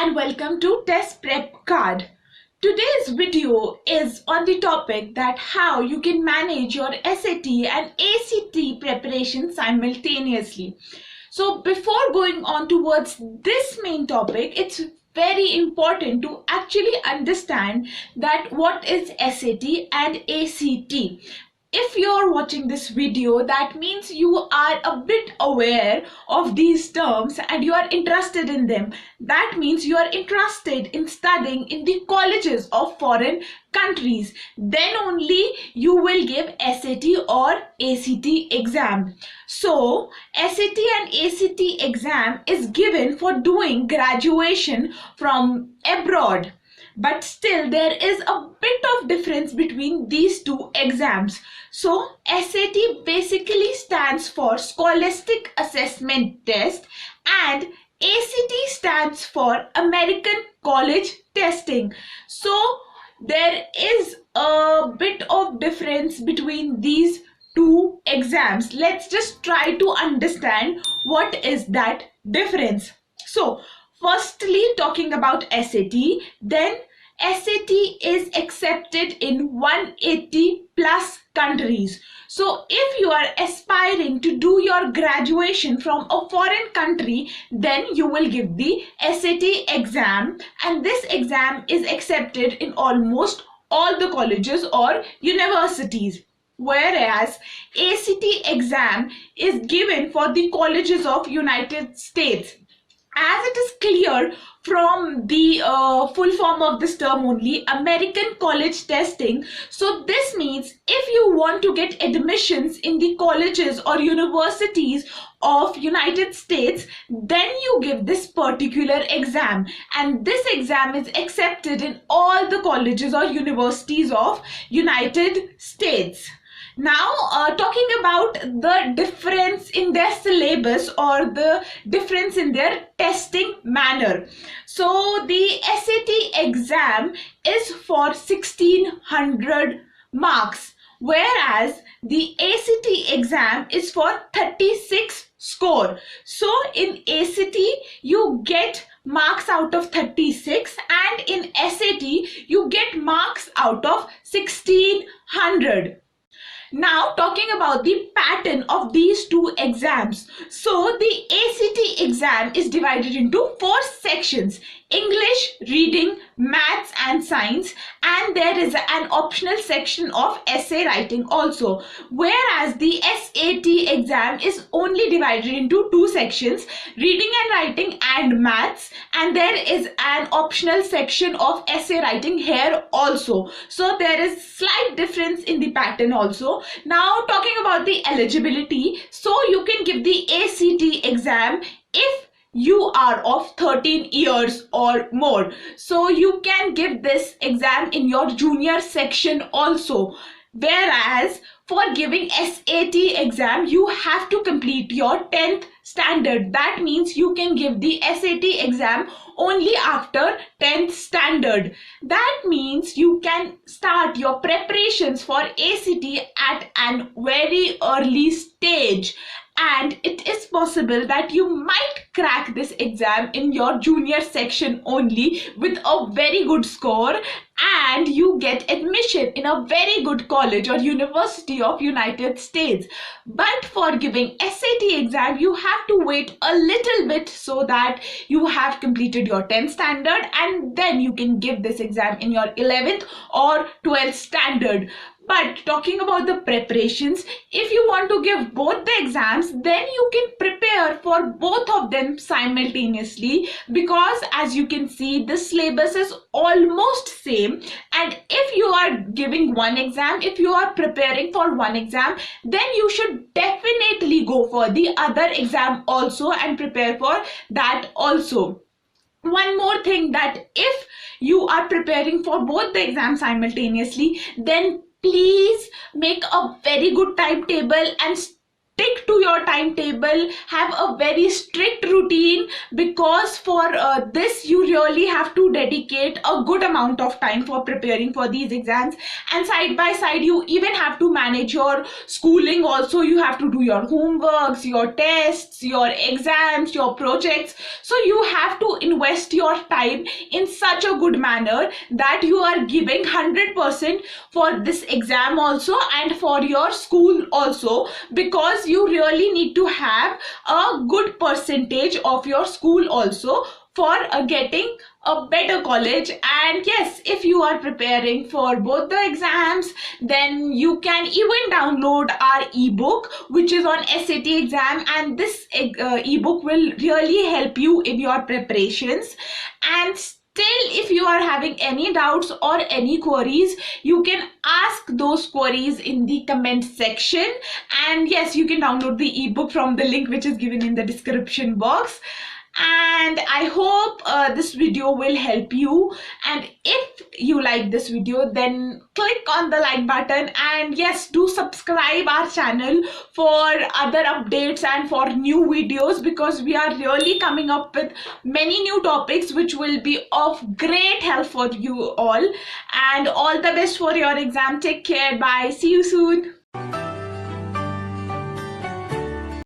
and welcome to TestprepKart. Today's video is on the topic that how you can manage your SAT and ACT preparation simultaneously. So before going on towards this main topic, it's very important to actually understand that what is SAT and ACT. If you're watching this video, that means you are a bit aware of these terms and you are interested in them. That means you are interested in studying in the colleges of foreign countries. Then only you will give SAT or ACT exam. So SAT and ACT exam is given for doing graduation from abroad. But still there is a bit of difference between these two exams. So SAT basically stands for Scholastic Assessment Test and ACT stands for American College Testing. So there is a bit of difference between these two exams. Let's just try to understand what is that difference. So firstly, talking about SAT, then SAT is accepted in 180 plus countries. So if you are aspiring to do your graduation from a foreign country, then you will give the SAT exam, and this exam is accepted in almost all the colleges or universities. Whereas ACT exam is given for the colleges of United States. As it is clear from the full form of this term only, American College Testing. So this means if you want to get admissions in the colleges or universities of United States, then you give this particular exam, and this exam is accepted in all the colleges or universities of United States. Now, talking about the difference in their syllabus or the difference in their testing manner. So, the SAT exam is for 1600 marks, whereas the ACT exam is for 36 score. So, in ACT, you get marks out of 36 and in SAT, you get marks out of 1600. Now talking about the pattern of these two exams. So the ACT exam is divided into 4 sections: English, reading, maths and science, and there is an optional section of essay writing also. Whereas the SAT exam is only divided into 2 sections: reading and writing and maths, and there is an optional section of essay writing here also. So there is slight difference in the pattern also. Now talking about the eligibility, so you can give the ACT exam if you are of 13 years or more. So you can give this exam in your junior section also. Whereas for giving SAT exam, you have to complete your 10th standard. That means you can give the SAT exam only after 10th standard. That means you can start your preparations for ACT at an very early stage. And it is possible that you might crack this exam in your junior section only with a very good score, and you get admission in a very good college or university of United States. But for giving SAT exam, you have to wait a little bit so that you have completed your 10th standard, and then you can give this exam in your 11th or 12th standard. But talking about the preparations, if you want to give both the exams, then you can prepare for both of them simultaneously, because as you can see, the syllabus is almost same. And if you are giving one exam, if you are preparing for one exam, then you should definitely go for the other exam also and prepare for that also. One more thing, that if you are preparing for both the exams simultaneously, then please make a very good timetable and stick to your timetable, have a very strict routine, because for this you really have to dedicate a good amount of time for preparing for these exams. And side by side you even have to manage your schooling also. You have to do your homeworks, your tests, your exams, your projects. So you have to invest your time in such a good manner that you are giving 100% for this exam also and for your school also, because you really need to have a good percentage of your school also for getting a better college. And yes, if you are preparing for both the exams, then you can even download our ebook which is on SAT exam, and this ebook will really help you in your preparations. And still, if you are having any doubts or any queries, you can ask those queries in the comment section. And yes, you can download the ebook from the link which is given in the description box. And I hope this video will help you. And if you like this video, then click on the like button, and yes, do subscribe our channel for other updates and for new videos, because we are really coming up with many new topics which will be of great help for you all. And all the best for your exam. Take care. Bye. See you soon.